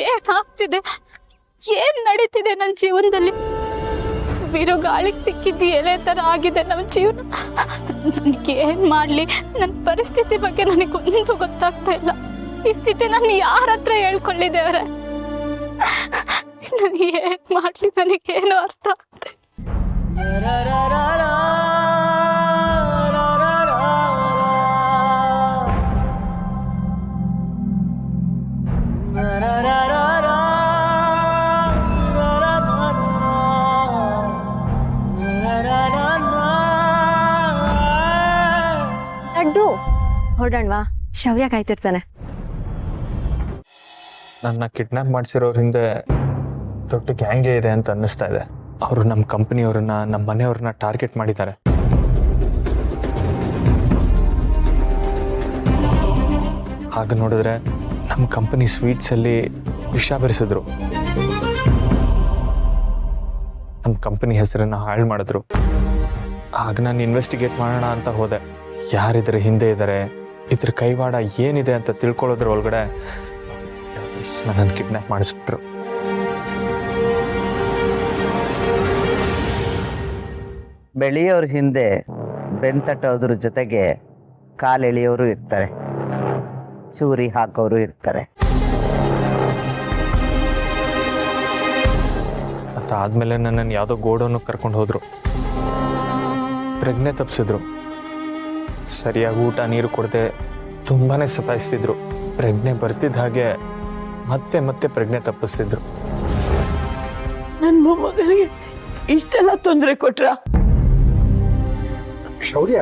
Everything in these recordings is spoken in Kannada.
ಏನಾಗ್ತಿದೆ, ಏನ್ ನಡೀತಿದೆ ನನ್ನ ಜೀವನದಲ್ಲಿ? ಬಿರುಗಾಳಿಗೆ ಸಿಕ್ಕಿದ್ದು ಎಲೆ ತರ ಆಗಿದೆ ನಮ್ಮ ಜೀವನ. ನನಗೆ ಏನ್ ಮಾಡ್ಲಿ? ನನ್ನ ಪರಿಸ್ಥಿತಿ ಬಗ್ಗೆ ನನಗೊಂದು ಗೊತ್ತಾಗ್ತಾ ಇಲ್ಲ. ಈ ಸ್ಥಿತಿ ನಾನು ಯಾರ ಹತ್ರ ಹೇಳ್ಕೊಳ್ಳಿದ್ದೇವ್ರೆ? ನನಗೆ ಏನ್ ಮಾಡ್ಲಿ? ನನಗೇನು ಅರ್ಥ ಆಗ್ತದೆ. ಲಡ್ಡು ಹೊರಡೋಣವಾ? ಶೌರ್ಯ ಕಾಯ್ತಿರ್ತಾನೆ. ನನ್ನ ಕಿಡ್ನಾಪ್ ಮಾಡಿಸಿರೋರ ಹಿಂದೆ ದೊಡ್ಡ ಗ್ಯಾಂಗೇ ಇದೆ ಅಂತ ಅನ್ನಿಸ್ತಾ ಇದೆ. ಅವರು ನಮ್ಮ ಕಂಪನಿಯವ್ರನ್ನ, ನಮ್ಮ ಮನೆಯವ್ರನ್ನ ಟಾರ್ಗೆಟ್ ಮಾಡಿದ್ದಾರೆ. ಹಾಗೆ ನೋಡಿದ್ರೆ ನಮ್ಮ ಕಂಪನಿ ಸ್ವೀಟ್ಸಲ್ಲಿ ವಿಷ ಬೆರೆಸಿದ್ರು. ನಮ್ಮ ಕಂಪನಿ ಹೆಸರನ್ನ ಹಾಳು ಮಾಡಿದ್ರು. ಆಗ ನಾನು ಇನ್ವೆಸ್ಟಿಗೇಟ್ ಮಾಡೋಣ ಅಂತ ಹೋದೆ. ಯಾರಿದ್ರ ಹಿಂದೆ ಇದ್ದಾರೆ, ಇದ್ರ ಕೈವಾಡ ಏನಿದೆ ಅಂತ ತಿಳ್ಕೊಳ್ಳೋದ್ರ ಒಳಗಡೆ ನನ್ನನ್ನು ಕಿಡ್ನಾಪ್ ಮಾಡಿಸ್ಬಿಟ್ರು. ಬೆಳೆಯೋರ ಹಿಂದೆ ಬೆಂತಟ್ಟೋದ್ರ ಜೊತೆಗೆ ಕಾಲೆಳೆಯೋರು ಇರ್ತಾರೆ, ಚೂರಿ ಹಾಕೋರು ಇರ್ತಾರೆ. ಅದಾದ್ಮೇಲೆ ನನ್ನನ್ನು ಯಾವುದೋ ಗೋಡೌನ್ ಕರ್ಕೊಂಡು ಹೋದ್ರು. ಪ್ರಜ್ಞೆ ತಪ್ಪಿಸಿದ್ರು. ಸರಿಯಾಗಿ ಊಟ ನೀರು ಕೊಡದೆ ತುಂಬಾನೇ ಸತಾಯಿಸ್ತಿದ್ರು. ಪ್ರಜ್ಞೆ ಬರ್ತಿದ್ದ ಹಾಗೆ ಮತ್ತೆ ಮತ್ತೆ ಪ್ರಜ್ಞೆ ತಪ್ಪಿಸ್ತಿದ್ರು. ನನ್ನ ಮೊಮ್ಮಗನಿಗೆ ಇಷ್ಟೆಲ್ಲ ತೊಂದರೆ ಕೊಟ್ರ? ಶೌರ್ಯ,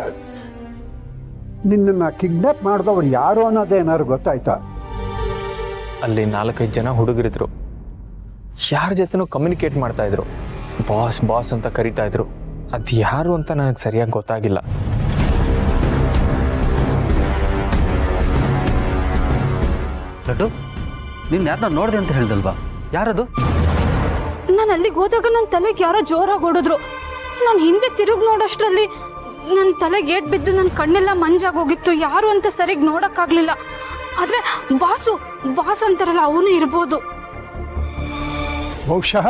ನಿನ್ನನ್ನು ಕಿಡ್ನಾಪ್ ಮಾಡಿದವ್ರು ಯಾರು ಅನ್ನೋದೇನಾದ್ರು ಗೊತ್ತಾಯ್ತಾ? ಅಲ್ಲಿ 4-5 ಜನ ಹುಡುಗರಿದ್ರು. ಯಾರ ಜೊತೆನೂ ಕಮ್ಯುನಿಕೇಟ್ ಮಾಡ್ತಾ ಇದ್ರು. ಬಾಸ್ ಬಾಸ್ ಅಂತ ಕರಿತಾ ಇದ್ರು. ಅದು ಯಾರು ಅಂತ ನನಗೆ ಸರಿಯಾಗಿ ಗೊತ್ತಾಗಿಲ್ಲ. ಲಡ್ಡು, ನೀನು ಯಾರನ್ನ ನೋಡಿದೆ ಅಂತ ಹೇಳ್ದಲ್ವಾ? ಯಾರದು? ನಾನು ಅಲ್ಲಿಗೆ ಹೋದಾಗ ನನ್ನ ತಲೆಗೆ ಯಾರೋ ಜೋರಾಗಿ ಹೊಡೆದ್ರು. ನಾನು ಹಿಂದೆ ತಿರುಗಿ ನೋಡೋಷ್ಟರಲ್ಲಿ ನನ್ನ ತಲೆಗೆ ಏಟ್ ಬಿದ್ದು ನನ್ನ ಕಣ್ಣೆಲ್ಲ ಮಂಜಾಗಿ ಹೋಗಿತ್ತು. ಯಾರು ಅಂತ ಸರಿಯಾಗಿ ನೋಡಕ್ಕಾಗ್ಲಿಲ್ಲ. ಆದ್ರೆ ಬಾಸ್ ಅಂತಾರಲ್ಲ, ಅವನು ಇರ್ಬೋದು. ಬಹುಶಃ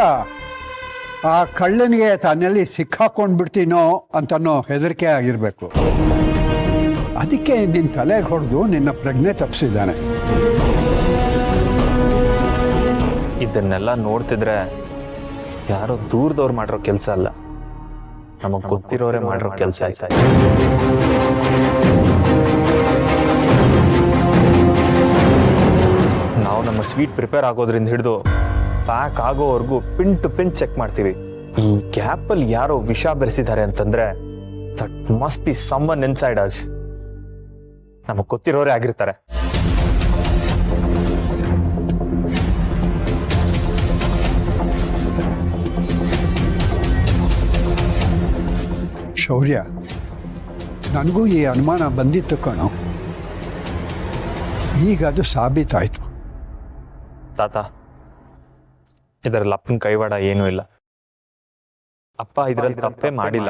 ಆ ಕಳ್ಳನಿಗೆ ತಾನಲ್ಲಿ ಸಿಕ್ಕಾಕೊಂಡು ಬಿಡ್ತೀನೋ ಅಂತನೋ ಹೆದರಿಕೆ ಆಗಿರಬೇಕು. ಅದಕ್ಕೆ ನಿನ್ನ ತಲೆಗೆ ಹೊಡೆದು ನಿನ್ನ ಪ್ರಜ್ಞೆ ತಪ್ಪಿಸಿದ್ದಾನೆ. ಇದನ್ನೆಲ್ಲ ನೋಡ್ತಿದ್ರೆ ಯಾರೋ ದೂರದವ್ರು ಮಾಡಿರೋ ಕೆಲಸ ಅಲ್ಲ, ನಮಗ್ ಗೊತ್ತಿರೋರೆ ಮಾಡಿರೋ ಕೆಲಸ ಆಯ್ತಾ. ನಾವು ನಮ್ಮ ಸ್ವೀಟ್ ಪ್ರಿಪೇರ್ ಆಗೋದ್ರಿಂದ ಹಿಡಿದು ಪ್ಯಾಕ್ ಆಗೋವರೆಗೂ ಪಿನ್ ಟು ಪಿನ್ ಚೆಕ್ ಮಾಡ್ತೀವಿ. ಈ ಗ್ಯಾಪ್ ಅಲ್ಲಿ ಯಾರೋ ವಿಷ ಬೆರೆಸಿದ್ದಾರೆ ಅಂತಂದ್ರೆ that must be someone inside us. ನಮಗ್ ಗೊತ್ತಿರೋರೇ ಆಗಿರ್ತಾರೆ. ಶೌರ್ಯ, ನನಗೂ ಈ ಅನುಮಾನ ಬಂದಿತ್ತು ಕಣೋ. ಈಗ ಅದು ಸಾಬೀತಾಯ್ತು. ತಾತ, ಇದರಲ್ಲಿ ಅಪ್ಪನ ಕೈವಾಡ ಏನೂ ಇಲ್ಲ. ಅಪ್ಪ ಇದರಲ್ಲಿ ತಪ್ಪೇ ಮಾಡಿಲ್ಲ.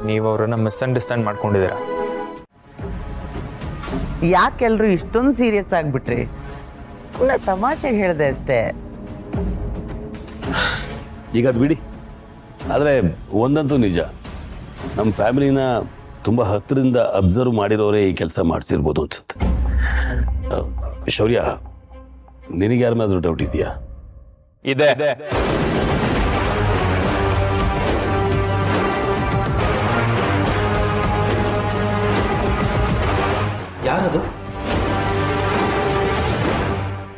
ನೀವು ಅವರನ್ನ ಮಿಸ್ಅಂಡರ್ಸ್ಟ್ಯಾಂಡ್ ಮಾಡ್ಕೊಂಡಿದ್ದೀರಾ. ಯಾಕೆಲ್ರು ಇಷ್ಟೊಂದು ಸೀರಿಯಸ್ ಆಗ್ಬಿಟ್ರಿ? ಒಳ್ಳೆ ತಮಾಷೆ ಹೇಳಿದೆ ಅಷ್ಟೇ. ಈಗ ಅದು ಬಿಡಿ. ಆದರೆ ಒಂದಂತೂ ನಿಜ, ನಮ್ಮ ಫ್ಯಾಮಿಲಿನ ತುಂಬ ಹತ್ತಿರದಿಂದ ಅಬ್ಸರ್ವ್ ಮಾಡಿರೋರೇ ಈ ಕೆಲಸ ಮಾಡ್ತಿರ್ಬೋದು ಅನ್ಸುತ್ತೆ. ಶೌರ್ಯ, ನಿನಗೆ ಯಾರ ಮೇಲಾದ್ರೂ ಡೌಟ್ ಇದೆಯಾ? ಇದೆ. ಯಾರದು?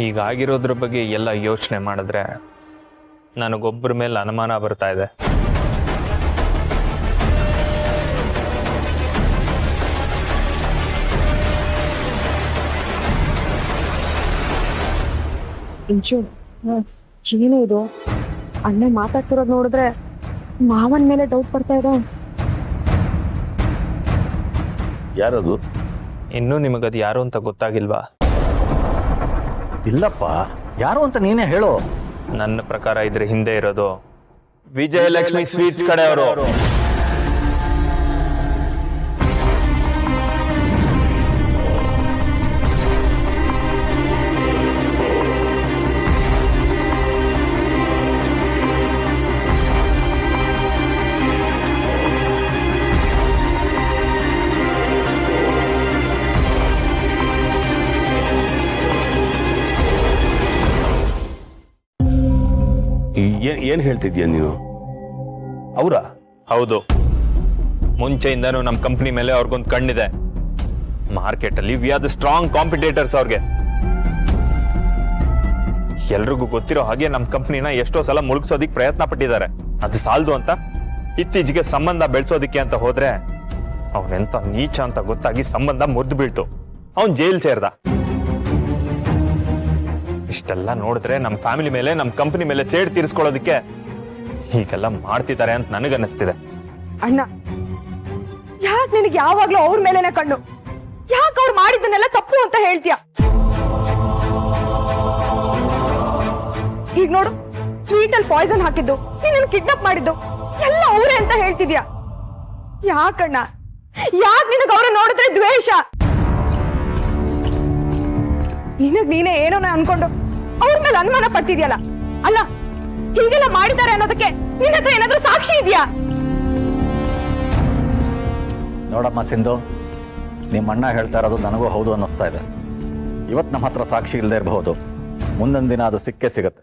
ಹೀಗಾಗಿರೋದ್ರ ಬಗ್ಗೆ ಎಲ್ಲ ಯೋಚನೆ ಮಾಡಿದ್ರೆ ನನಗೊಬ್ಬರ ಮೇಲೆ ಅನುಮಾನ ಬರ್ತಾ ಇದೆ. ಇಂಚು, ಏನು ಇದು? ಅಣ್ಣ ಮಾತಾಡ್ತಿರೋದು ನೋಡಿದ್ರೆ ಮಾವನ್ ಮೇಲೆ ಡೌಟ್ ಬರ್ತಾ ಇದೆ. ಯಾರದು? ಇನ್ನೂ ನಿಮಗದು ಯಾರು ಅಂತ ಗೊತ್ತಾಗಿಲ್ವಾ? ಇಲ್ಲಪ್ಪ, ಯಾರು ಅಂತ ನೀನೇ ಹೇಳು. ನನ್ನ ಪ್ರಕಾರ ಇದ್ರ ಹಿಂದೆ ಇರೋದು ವಿಜಯಲಕ್ಷ್ಮಿ ಸ್ವೀಟ್ಸ್ ಕಡೆಯವರು. ಏನ್ ಹೇಳ್ತಿದ್ಯಾ ನೀನು? ಅವರ ಹೌದು, ಮುಂಚೆಯಿಂದನೂ ನಮ್ಮ ಕಂಪ್ನಿ ಮೇಲೆ ಅವ್ರಿಗೊಂದು ಕಣ್ಣಿದೆ. ಮಾರ್ಕೆಟ್ ಅಲ್ಲಿ we are the strong competitors ಅವ್ರಿಗೆ. ಎಲ್ರಿಗೂ ಗೊತ್ತಿರೋ ಹಾಗೆ ನಮ್ಮ ಕಂಪ್ನಿನ ಎಷ್ಟೋ ಸಲ ಮುಳುಗ್ಸೋದಿಕ್ ಪ್ರಯತ್ನ ಪಟ್ಟಿದ್ದಾರೆ. ಅದು ಸಾಲದು ಅಂತ ಇತ್ತೀಚೆಗೆ ಸಂಬಂಧ ಬೆಳೆಸೋದಿಕ್ಕೆ ಅಂತ ಹೋದ್ರೆ ಅವನೆಂತ ನೀಚ ಅಂತ ಗೊತ್ತಾಗಿ ಸಂಬಂಧ ಮುರಿದು ಬೀಳ್ತು. ಅವನ್ ಜೈಲ್ ಸೇರ್ದ. ಇಷ್ಟೆಲ್ಲ ನೋಡಿದ್ರೆ ನಮ್ಮ ಫ್ಯಾಮಿಲಿ ಮೇಲೆ ನಮ್ಮ ಕಂಪನಿ ಮೇಲೆ ಸೇಡ್ ತೀರಿಸ್ಕೊಳ್ಳೋದಿಕ್ಕೆ ಹೀಗೆಲ್ಲ ಮಾಡ್ತಿದ್ದಾರೆ ಅಂತ ನನಗನ್ನಿಸ್ತಿದೆ. ಅಣ್ಣ, ಯಾಕೆ ನಿನಗೆ ಯಾವಾಗ್ಲೂ ಅವ್ರ ಮೇಲೆನೆ ಕಣ್ಣು? ಯಾಕೆ ಅವ್ರು ಮಾಡಿದ್ದನ್ನೆಲ್ಲ ತಪ್ಪು ಅಂತ ಹೇಳ್ತೀಯ? ಈಗ ನೋಡು, ಸ್ವೀಟ್ ಅಲ್ಲಿ ಪಾಯ್ಸನ್ ಹಾಕಿದ್ದು, ನೀನು ಕಿಡ್ನಾಪ್ ಮಾಡಿದ್ದು ಎಲ್ಲ ಅವರೇ ಅಂತ ಹೇಳ್ತಿದ್ಯಾ. ಯಾಕಣ್ಣ, ಯಾಕೆ ನಿನಗೆ ಅವ್ರ ನೋಡಿದ್ರೆ ದ್ವೇಷ? ನಿನಗ್ ನೀನೇ ಏನೋ ಅನ್ಕೊಂಡು ಅವ್ರ ಮೇಲೆ ಅನುಮಾನ ಪಡ್ತಿದ್ಯಲ್ಲ. ಅಲ್ಲ, ಹೀಗೆಲ್ಲ ಮಾಡಿದ್ದಾರೆ ಅನ್ನೋದಕ್ಕೆ ನಿನ್ನ ಹತ್ರ ಏನಾದ್ರೂ ಸಾಕ್ಷಿ ಇದೆಯಾ? ನೋಡಮ್ಮ ಸಿಂಧು, ನಿಮ್ಮ ಅಣ್ಣ ಹೇಳ್ತಾ ಇರೋದು ನನಗೂ ಹೌದು ಅನ್ನಿಸ್ತಾ ಇದೆ. ಇವತ್ತು ನಮ್ಮ ಹತ್ರ ಸಾಕ್ಷಿ ಇಲ್ಲದೆ ಇರಬಹುದು, ಮುಂದೊಂದು ದಿನ ಅದು ಸಿಕ್ಕೇ ಸಿಗುತ್ತೆ.